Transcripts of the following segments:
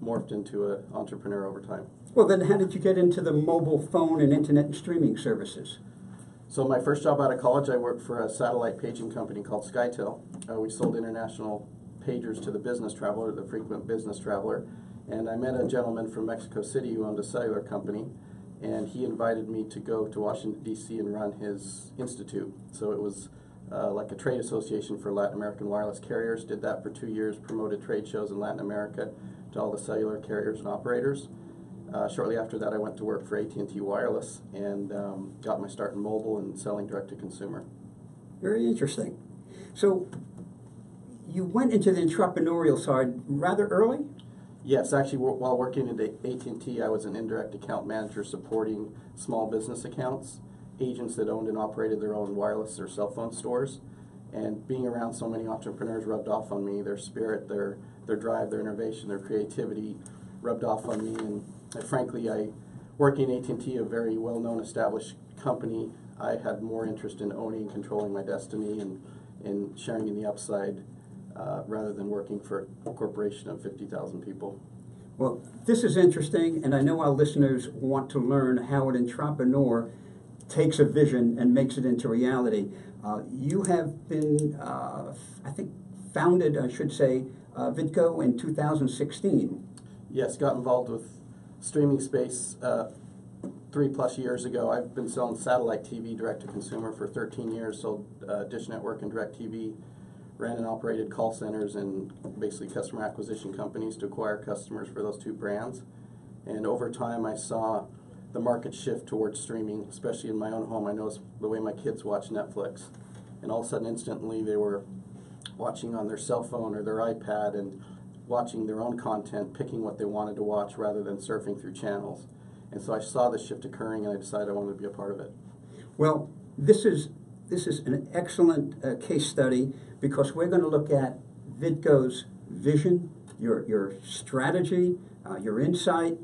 morphed into an entrepreneur over time. Well, then how did you get into the mobile phone and internet and streaming services? So my first job out of college, I worked for a satellite paging company called SkyTel. We sold international pagers to the business traveler, the frequent business traveler. And I met a gentleman from Mexico City who owned a cellular company, and he invited me to go to Washington, D.C. and run his institute. So it was like a trade association for Latin American wireless carriers. Did that for 2 years, promoted trade shows in Latin America to all the cellular carriers and operators. Shortly after that, I went to work for AT&T Wireless and got my start in mobile and selling direct-to-consumer. Very interesting. So you went into the entrepreneurial side rather early? Yes, actually, while working at AT&T, I was an indirect account manager supporting small business accounts, agents that owned and operated their own wireless or cell phone stores. And being around so many entrepreneurs rubbed off on me. Their spirit, their drive, their innovation, their creativity rubbed off on me. And frankly, working at AT&T, a very well-known established company, I had more interest in owning and controlling my destiny and sharing in the upside rather than working for a corporation of 50,000 people. Well, this is interesting, and I know our listeners want to learn how an entrepreneur takes a vision and makes it into reality. You have been, I think, founded, I should say, Vidgo in 2016. Yes, got involved with streaming space 3+ years ago. I've been selling satellite TV direct to consumer for 13 years, sold Dish Network and DirecTV, ran and operated call centers and basically customer acquisition companies to acquire customers for those two brands. And over time I saw the market shift towards streaming, especially in my own home. I noticed the way my kids watch Netflix, and all of a sudden instantly they were watching on their cell phone or their iPad and watching their own content, picking what they wanted to watch rather than surfing through channels. And so I saw the shift occurring and I decided I wanted to be a part of it. Well, this is an excellent case study because we're going to look at Vidgo's vision, your strategy, your insight,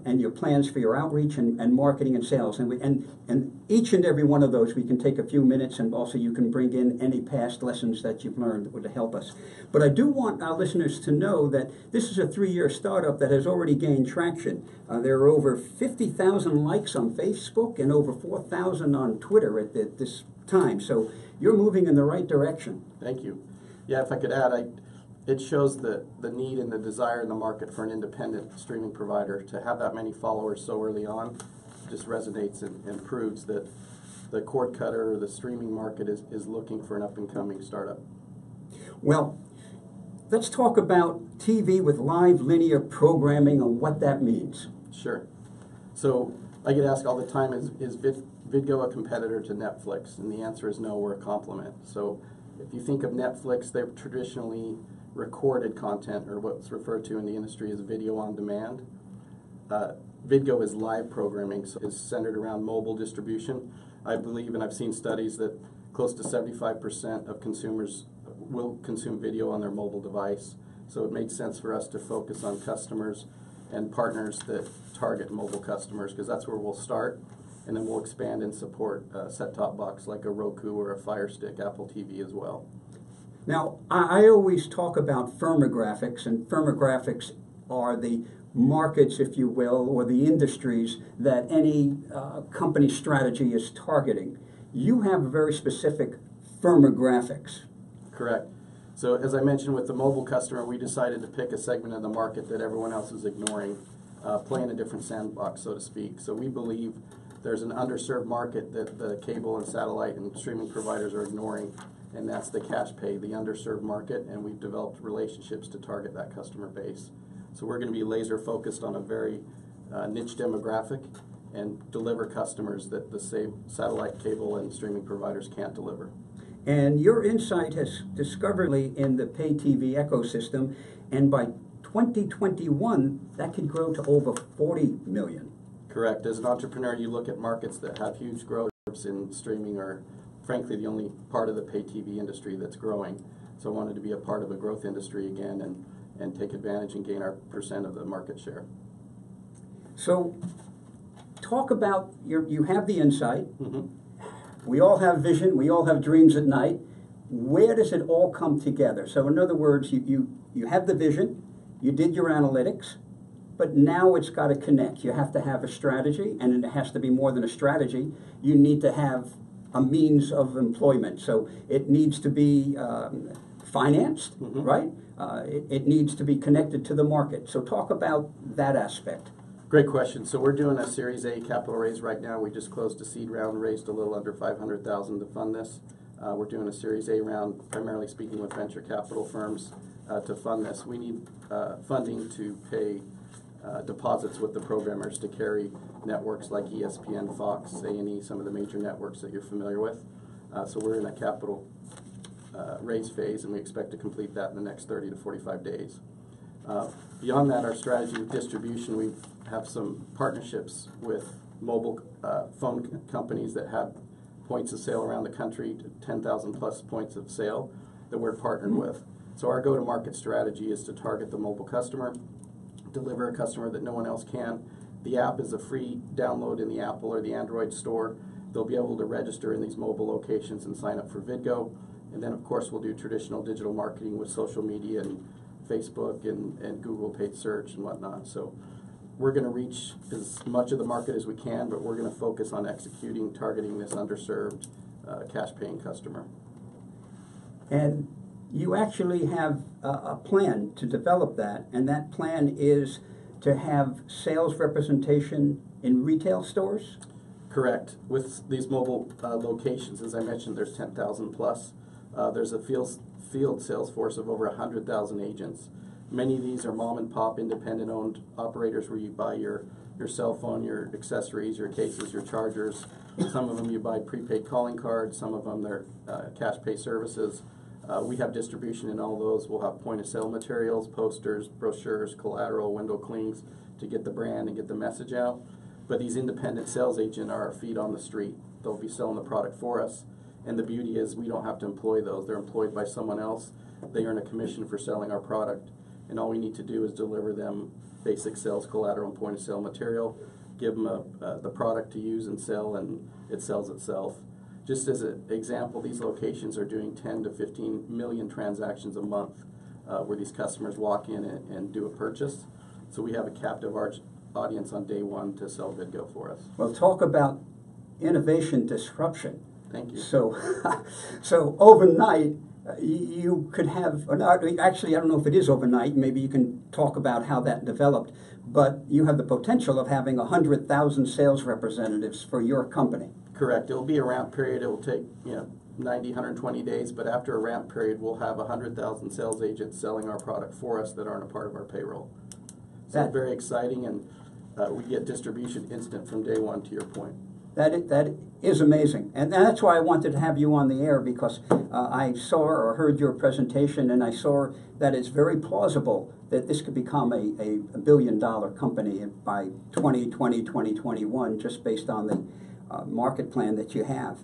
and your plans for your outreach and marketing and sales. And each and every one of those we can take a few minutes, and also you can bring in any past lessons that you've learned that would help us. But I do want our listeners to know that this is a 3-year startup that has already gained traction. There are over 50,000 likes on Facebook and over 4,000 on Twitter at this time. So you're moving in the right direction. Thank you. Yeah, if I could add, it shows the need and the desire in the market for an independent streaming provider. To have that many followers so early on just resonates and proves that the cord cutter or the streaming market is looking for an up-and-coming startup. Well, let's talk about TV with live linear programming and what that means. Sure. So I get asked all the time, is Vidgo a competitor to Netflix? And the answer is no, we're a complement. So if you think of Netflix, they've traditionally recorded content, or what's referred to in the industry as video on demand. Vidgo is live programming, so it's centered around mobile distribution. I believe, and I've seen studies, that close to 75% of consumers will consume video on their mobile device. So it made sense for us to focus on customers and partners that target mobile customers, because that's where we'll start, and then we'll expand and support a set-top box like a Roku or a Fire Stick, Apple TV as well. Now, I always talk about firmographics, and firmographics are the markets, if you will, or the industries that any company strategy is targeting. You have very specific firmographics. Correct. So as I mentioned with the mobile customer, we decided to pick a segment of the market that everyone else is ignoring, play in a different sandbox, so to speak. So we believe there's an underserved market that the cable and satellite and streaming providers are ignoring, and that's the cash pay, the underserved market, and we've developed relationships to target that customer base. So we're going to be laser focused on a very niche demographic and deliver customers that the same satellite, cable, and streaming providers can't deliver. And your insight has discovered in the pay TV ecosystem, and by 2021, that could grow to over 40 million. Correct. As an entrepreneur, you look at markets that have huge growth in streaming are frankly the only part of the pay TV industry that's growing. So I wanted to be a part of a growth industry again and take advantage and gain our percent of the market share. So talk about, you have the insight. Mm-hmm. We all have vision. We all have dreams at night. Where does it all come together? So in other words, you have the vision. You did your analytics. but now it's got to connect. You have to have a strategy, and it has to be more than a strategy. You need to have a means of employment. So it needs to be financed, right? It needs to be connected to the market. So talk about that aspect. Great question. So we're doing a Series A capital raise right now. We just closed a seed round, raised a little under $500,000 to fund this. We're doing a Series A round, primarily speaking with venture capital firms to fund this. We need funding to pay deposits with the programmers to carry networks like ESPN, Fox, A&E, some of the major networks that you're familiar with. So we're in a capital raise phase, and we expect to complete that in the next 30 to 45 days. Beyond that, our strategy with distribution, we have some partnerships with mobile phone companies that have points of sale around the country, 10,000 plus points of sale that we're partnered with. So our go-to-market strategy is to target the mobile customer, deliver a customer that no one else can. The app is a free download in the Apple or the Android store. They'll be able to register in these mobile locations and sign up for VidGo. And then, of course, we'll do traditional digital marketing with social media and Facebook and Google paid search and whatnot. So we're going to reach as much of the market as we can, but we're going to focus on executing, targeting this underserved cash-paying customer. And you actually have a plan to develop that, and that plan is to have sales representation in retail stores? Correct. With these mobile locations, as I mentioned, there's 10,000 plus. There's a field sales force of over 100,000 agents. Many of these are mom and pop independent owned operators where you buy your cell phone, your accessories, your cases, your chargers. Some of them you buy prepaid calling cards, some of them they're cash pay services. We have distribution in all those. We'll have point of sale materials, posters, brochures, collateral, window clings to get the brand and get the message out. But these independent sales agents are our feet on the street. They'll be selling the product for us. And the beauty is we don't have to employ those. They're employed by someone else. They earn a commission for selling our product. And all we need to do is deliver them basic sales collateral and point of sale material, give them the product to use and sell, and it sells itself. Just as an example, these locations are doing 10 to 15 million transactions a month where these customers walk in and do a purchase. So we have a captive audience on day one to sell VidGo for us. Well, talk about innovation disruption. Thank you. So, so overnight, you could have, actually, I don't know if it is overnight, maybe you can talk about how that developed, but you have the potential of having 100,000 sales representatives for your company. Correct. It'll be a ramp period. It will take 90, 120 days, but after a ramp period, we'll have 100,000 sales agents selling our product for us that aren't a part of our payroll. So very exciting, and we get distribution instant from day one, to your point. That is amazing, and that's why I wanted to have you on the air, because I saw or heard your presentation, and I saw that it's very plausible that this could become a billion-dollar company by 2020, 2021, just based on the market plan that you have,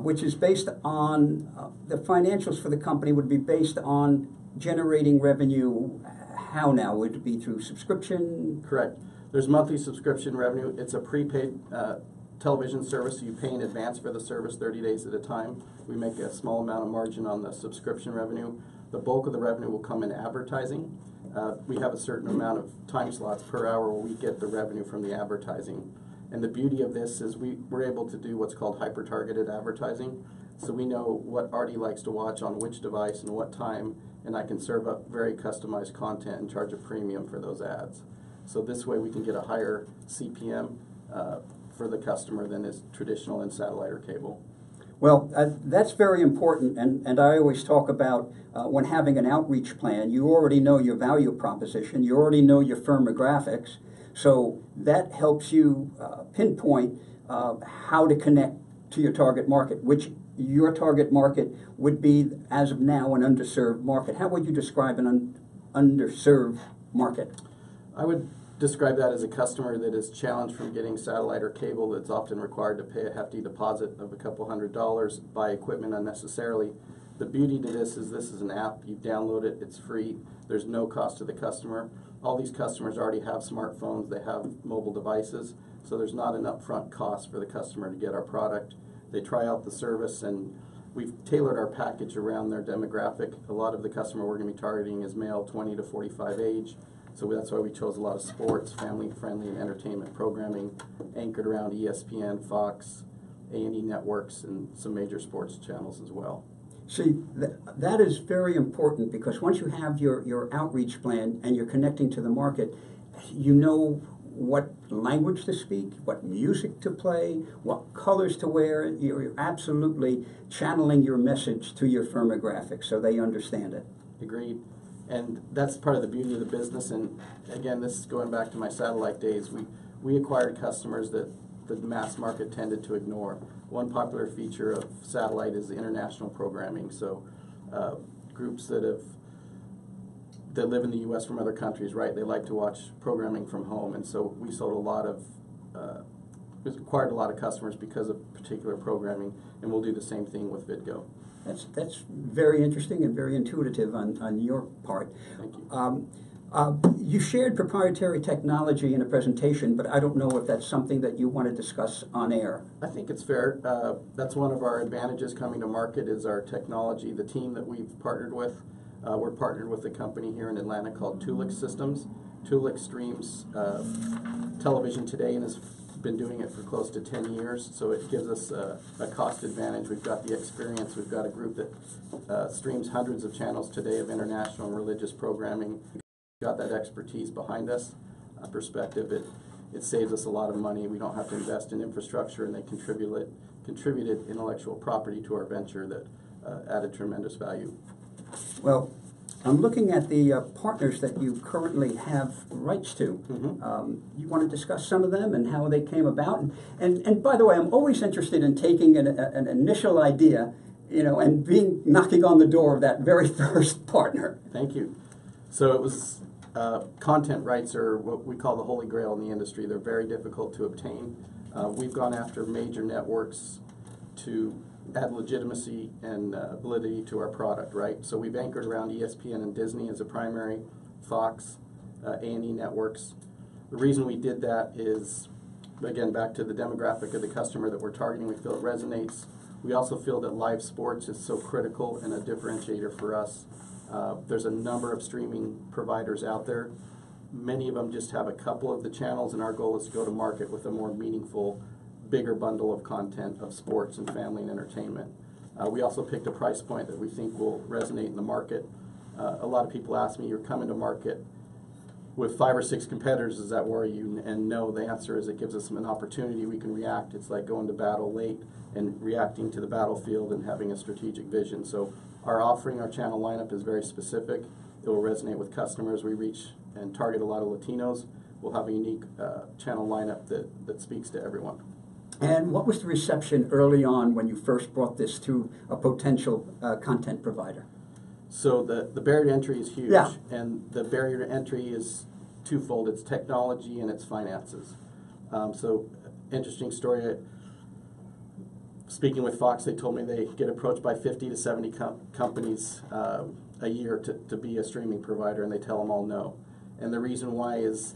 which is based on, the financials for the company would be based on generating revenue. How now? Would it be through subscription? Correct. There's monthly subscription revenue. It's a prepaid television service, so you pay in advance for the service 30 days at a time. We make a small amount of margin on the subscription revenue. The bulk of the revenue will come in advertising. We have a certain amount of time slots per hour where we get the revenue from the advertising. And the beauty of this is we're able to do what's called hyper-targeted advertising. So we know what Artie likes to watch on which device and what time, and I can serve up very customized content and charge a premium for those ads. So this way we can get a higher CPM for the customer than is traditional in satellite or cable. Well, that's very important, and I always talk about when having an outreach plan, you already know your value proposition, you already know your firmographics, so that helps you pinpoint how to connect to your target market, which your target market would be, as of now, an underserved market. How would you describe an underserved market? I would describe that as a customer that is challenged from getting satellite or cable, that's often required to pay a hefty deposit of a couple $100, buy equipment unnecessarily. The beauty to this is an app. You download it, it's free, there's no cost to the customer. All these customers already have smartphones, they have mobile devices, so there's not an upfront cost for the customer to get our product. They try out the service, and we've tailored our package around their demographic. A lot of the customer we're going to be targeting is male, 20 to 45 age. So that's why we chose a lot of sports, family-friendly, and entertainment programming anchored around ESPN, Fox, A&E networks, and some major sports channels as well. See, that is very important because once you have your outreach plan and you're connecting to the market, you know what language to speak, what music to play, what colors to wear. You're absolutely channeling your message to your firmographic so they understand it. Agreed. And that's part of the beauty of the business. And again, this is going back to my satellite days. We acquired customers that the mass market tended to ignore. One popular feature of satellite is the international programming. So groups that live in the U.S. from other countries, right? They like to watch programming from home, and so we sold acquired a lot of customers because of particular programming, and we'll do the same thing with Vidgo. That's very interesting and very intuitive on your part. Thank you. You shared proprietary technology in a presentation, but I don't know if that's something that you want to discuss on air. I think it's fair. That's one of our advantages coming to market is our technology. The team that we've partnered with, we're partnered with a company here in Atlanta called Tulix Systems. Tulix streams television today and has been doing it for close to 10 years, so it gives us a cost advantage. We've got the experience. We've got a group that streams hundreds of channels today of international and religious programming. We've got that expertise behind us. Perspective, it saves us a lot of money. We don't have to invest in infrastructure, and they contributed intellectual property to our venture that added tremendous value. Well, I'm looking at the partners that you currently have rights to. Mm-hmm. You want to discuss some of them and how they came about? And by the way, I'm always interested in taking an initial idea, and knocking on the door of that very first partner. Thank you. So it was content rights are what we call the holy grail in the industry. They're very difficult to obtain. We've gone after major networks to add legitimacy and validity to our product, right? So we've anchored around ESPN and Disney as a primary, Fox, A&E networks. The reason we did that is, again, back to the demographic of the customer that we're targeting. We feel it resonates. We also feel that live sports is so critical and a differentiator for us. There's a number of streaming providers out there. Many of them just have a couple of the channels, and our goal is to go to market with a more meaningful, bigger bundle of content of sports and family and entertainment. We also picked a price point that we think will resonate in the market. A lot of people ask me, you're coming to market with 5 or 6 competitors, does that worry you? And no, the answer is it gives us an opportunity. We can react. It's like going to battle late and reacting to the battlefield and having a strategic vision. So our offering, our channel lineup is very specific. It will resonate with customers. We reach and target a lot of Latinos. We'll have a unique channel lineup that speaks to everyone. And what was the reception early on when you first brought this to a potential content provider? So the barrier to entry is huge, Yeah. And the barrier to entry is twofold. It's technology and it's finances. So interesting story. Speaking with Fox, they told me they get approached by 50 to 70 companies a year to be a streaming provider, and they tell them all no. And the reason why is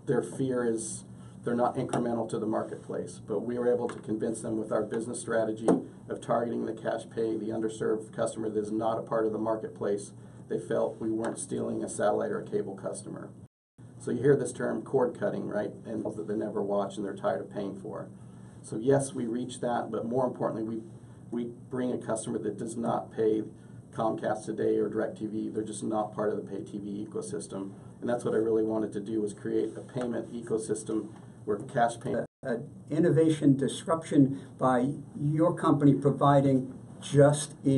their fear is they're not incremental to the marketplace, but we were able to convince them with our business strategy of targeting the cash pay, the underserved customer that is not a part of the marketplace. They felt we weren't stealing a satellite or a cable customer. So you hear this term cord cutting, right? And that they never watch and they're tired of paying for. So yes, we reach that, but more importantly, we bring a customer that does not pay Comcast today or DirecTV. They're just not part of the pay TV ecosystem. And that's what I really wanted to do, was create a payment ecosystem where cash payment. Innovation disruption by your company providing just in